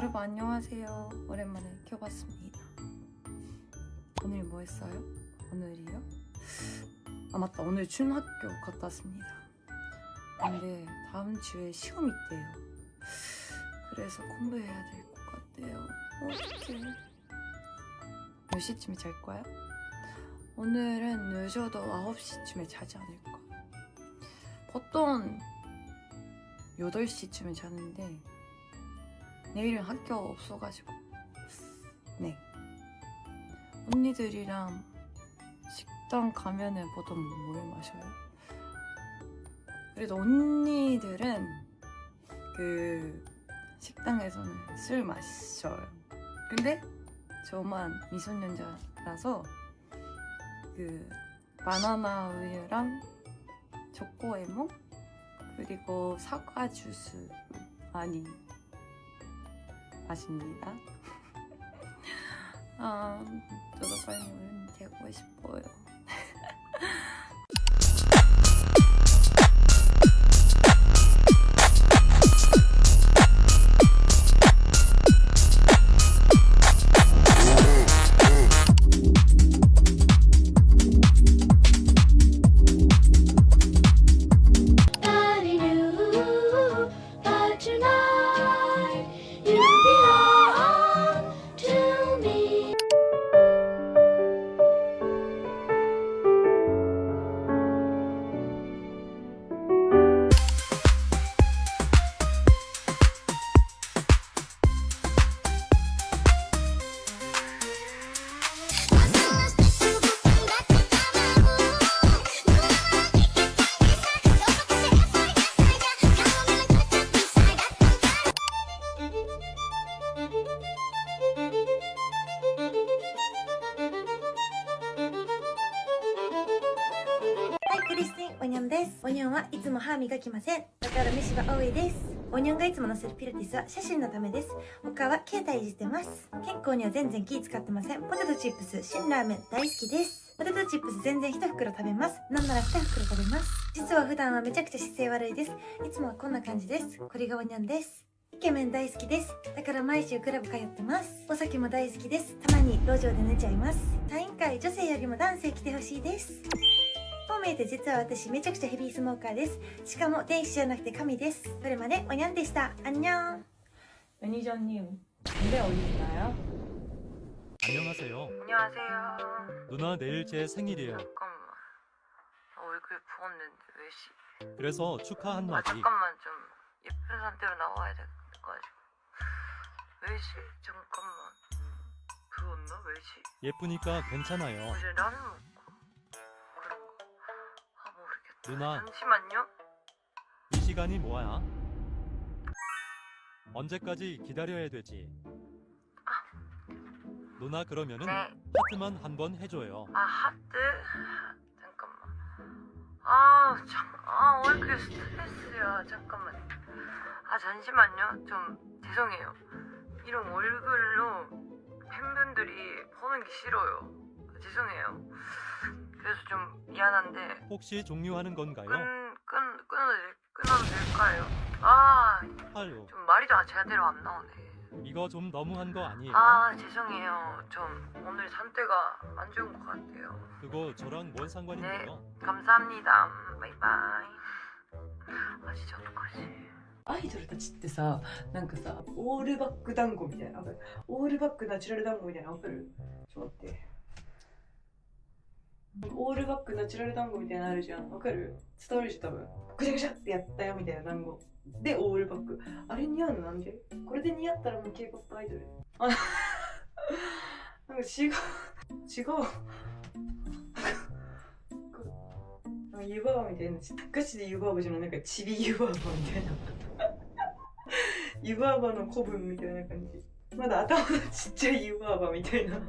여러분 안녕하세요. 오랜만에 켜봤습니다. 오늘 뭐 했어요? 오늘이요? 아 맞다, 오늘 춘학교 갔다 왔습니다. 근데 다음 주에 시험 있대요. 그래서 공부해야 될 것 같대요. 어떡해. 몇 시쯤에 잘 거야? 오늘은 늦어도 9시쯤에 자지 않을까. 보통 8시쯤에 자는데 내일은 학교 없어가지고 네, 언니들이랑 식당 가면은 보통 뭘 마셔요? 그래도 언니들은 그 식당에서는 술 마셔요. 근데 저만 미성년자라서 그 바나나 우유랑 초코 에모 그리고 사과 주스 많이 마십니다. 저도 빨리 어른이 되고 싶어요.クリスティンオニョンです。オニョンはいつも歯磨きません。だから飯が多いです。オニョンがいつも載せるピラティスは写真のためです。他は携帯いじってます。健康には全然気使ってません。ポテトチップス、辛ラーメン大好きです。ポテトチップス全然1袋食べます。なんなら2袋食べます。実は普段はめちゃくちゃ姿勢悪いです。いつもはこんな感じです。これがオニョンです。イケメン大好きです。だから毎週クラブ通ってます。お酒も大好きです。たまに路上で寝ちゃいます。サイン会女性よりも男性来てほしいです。こう見えて実は私めちゃくちゃヘビースモーカーです。しかも電子じゃなくて紙です。それまでおにゃんでした。あんにゃん。 매니저님, 군대 어디 있나요? 안녕하세요. 안녕하세요. 누나 내일 제 생일이에요. 잠깐만. 얼굴 부었는데 왜 시? 그래서 축하 한마디. 잠깐만 좀 예쁜 상태로 나와야 돼가지고. 왜 시? 잠깐만. 부었나? 왜 시? 예쁘니까 괜찮아요. 어제 라면 먹고 그런가? 모르겠다. 누나, 잠시만요. 이 시간이 뭐야? 언제까지 기다려야 되지? 누나 그러면은 네. 하트만 한번 해줘요. 하트? 잠깐만. 왜 이렇게 스트레스야. 잠깐만. 잠시만요. 좀 죄송해요. 이런 얼굴로 팬분들이 보는 게 싫어요. 죄송해요. 그래서 좀 미안한데 혹시 종료하는 건가요? 끊어도 될까요? 할로. 좀 말이 다 제대로 안 나오네. 이거 좀 너무한 거 아니에요? 죄송해요. 좀 오늘 상태가 안 좋은 것 같아요. 그거 저랑 뭔 상관인데요? 감사합니다. 바이바이. 진짜 어떡하지? アイドルたちってさ、なんかさ、オールバック団子みたいな、わかる？オールバックナチュラル団子みたいな、わかる？ちょっと待って。オールバックナチュラル団子みたいなのあるじゃん、わかる？伝わるでしょ多分。ぐちゃぐちゃってやったよみたいな団子。で、オールバック。あれ似合うのなんで？これで似合ったらもう K-POP アイドル。なんか違う。湯婆婆みたいな、ガチで湯婆婆じゃない、なんかちび湯婆婆みたいな湯婆婆の古文みたいな感じ。まだ頭のちっちゃい湯婆婆みたいな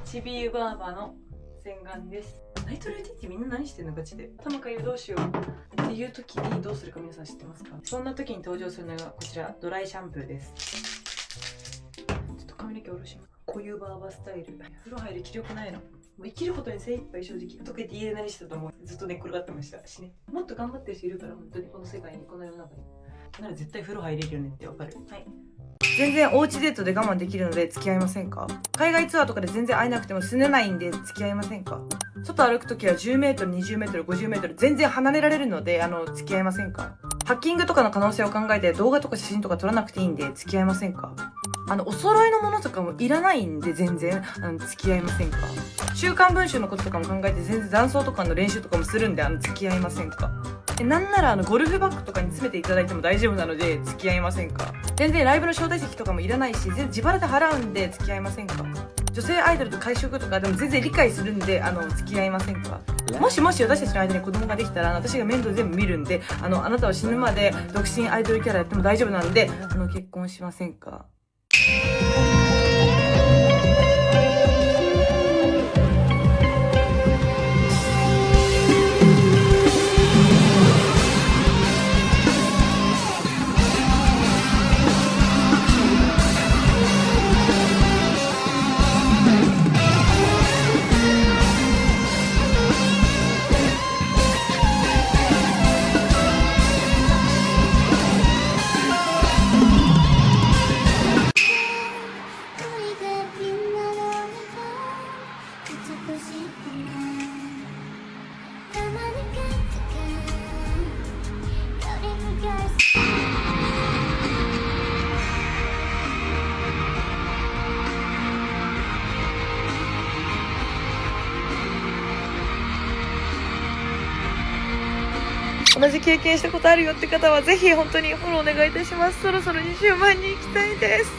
ちび湯婆婆の洗顔です。ナイトルーティンってみんな何してんのガチで。頭かゆどうしようっていう時にどうするか皆さん知ってますか？そんな時に登場するのがこちら、ドライシャンプーです。ちょっと髪の毛下ろします。小湯婆婆スタイル。風呂入る気力ないの。もう生きることに精一杯正直。とか言って家で何してたと思う。ずっと寝っ転がってましたしね。もっと頑張ってる人いるから本当にこの世界に、この世の中に。なら絶対風呂入れるよねってわかる。はい。全然おうちデートで我慢できるので付き合いませんか？海外ツアーとかで全然会えなくても拗ねないんで付き合いませんか？外歩くときは10メートル、20メートル、50メートル全然離れられるので付き合いませんか？ハッキングとかの可能性を考えて動画とか写真とか撮らなくていいんで付き合いませんか？お揃いのものとかもいらないんで全然付き合いませんか？週刊文春のこととかも考えて全然男装とかの練習とかもするんで付き合いませんか？なんならゴルフバッグとかに詰めていただいても大丈夫なので付き合いませんか？全然ライブの招待席とかもいらないし全然自腹で払うんで付き合いませんか？女性アイドルと会食とかでも全然理解するんで付き合いませんか？もし私たちの間に子供ができたら私が面倒全部見るんであなたは死ぬまで独身アイドルキャラやっても大丈夫なんで結婚しませんか？同じ経験したことあるよって方はぜひ本当にフォローお願いいたします。そろそろ20万に行きたいです。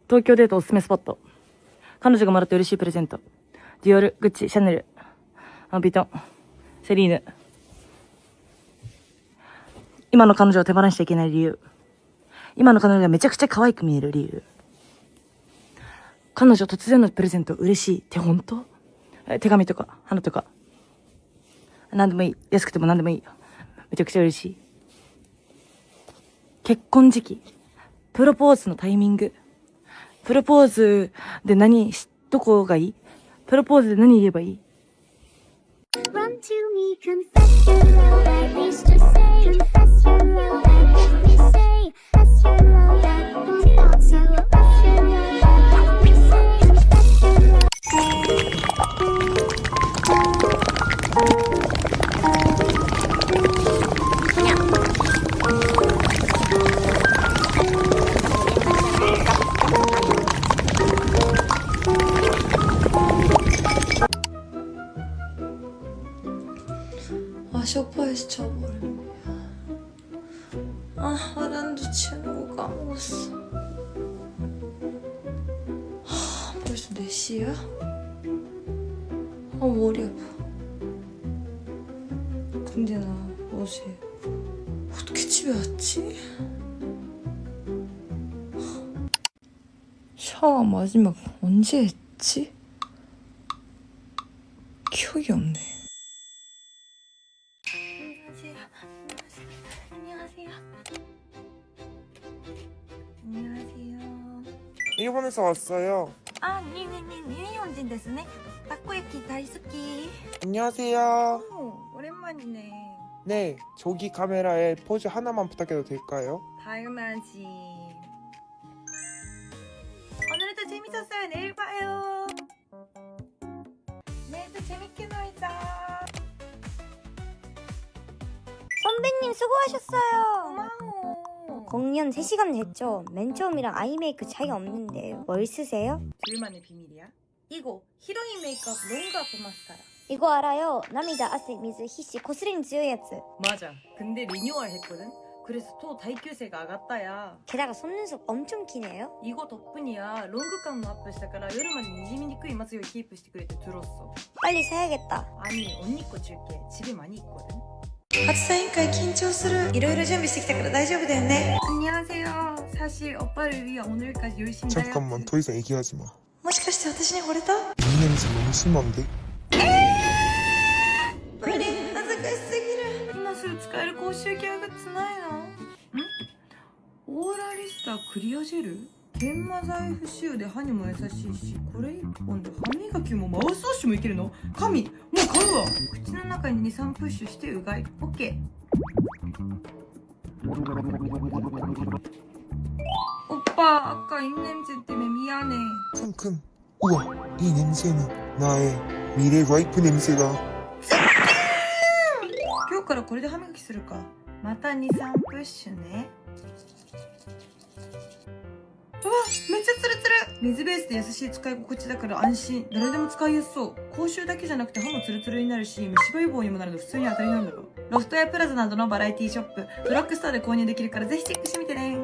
東京デートおすすめスポット。彼女がもらって嬉しいプレゼント。ディオール、グッチ、シャネル、ヴィトン、セリーヌ。今の彼女を手放しちゃいけない理由。今の彼女がめちゃくちゃ可愛く見える理由。彼女突然のプレゼント嬉しいって本当？手紙とか花とか何でもいい。安くても何でもいい。めちゃくちゃ嬉しい。結婚時期。プロポーズのタイミング。プロポーズでどこがいい？プロポーズで何言えばいい？ Run to me, confess your love, at least just say, confess your love, let me say, confess your love, I won't doubt you, confess your love, let me say, confess your love. 啊，小破也是超过了。啊，我难得吃了，我刚饿死。아, 벌써 4시야? 아, 머리 아파. 근데 나 어제 어떻게 집에 왔지? 샤워 마지막 언제 했지? 기억이 없네. 안녕하세요. 일본에서 왔어요. 아, 일본인 ですね. 타코야키 大好き. 안녕하세요. 오, 오랜만이네. 네, 조기 카메라에 포즈 하나만 부탁해도 될까요? 당연하지. 오늘도 재밌었어요. 내일 봐요. 내일도 재밌게 놀자. 후배님 수고하셨어요. 고마워. 공연 3시간 됐죠? 맨 처음이랑 아이 메이크 차이 없는데요. 뭘 쓰세요? 둘만의 비밀이야? 이거 히로인 메이크업 롱그 아프 마스카라. 이거 알아요. 나미다, 아세, 미즈, 히시, 코스링 強いやつ. 맞아. 근데 리뉴얼 했거든? 그래서 또 다이큐세가 아갔다야. 게다가 속눈썹 엄청 기네요. 이거 덕분이야. 롱그감도 아프시다から 夜までにじみにくいまつげをキープしてくれて들었어. 빨리 사야겠다. 아니 언니 거 줄게. 집에 많이 있거든. 初サイン会緊張する。いろいろ準備してきたから大丈夫だよね。 안녕하세요. 사실 오빠를 위해 오늘까지 열심히 잠깐만 더 이상 얘기하지 마. もしかして私に惚れた？ 이 냄새 너무 심한데? 無理、恥ずかしすぎる。今すぐ使える口臭ケアグッズないの？オーラリスタクリアジェル？研磨剤不使用で歯にも優しいし、これ一本で歯磨きもマウスウォッシュもいけるの？神、もう買うわ。口の中に 2,3 プッシュしてうがい。オッケー。오빠, 아까 입냄새 때문에 미안해. 킁킁. 우와, 이 냄새는 나의 미래 와이프 냄새가. 今日からこれで歯磨きするか。また 2,3 プッシュね。うわ、めっちゃツルツル。水ベースで優しい使い心地だから安心。誰でも使いやすそう。口臭だけじゃなくて歯もツルツルになるし、虫歯予防にもなるの普通に当たりなんだろ。ロフトやプラザなどのバラエティショップ、ドラッグストアで購入できるからぜひチェックしてみてね。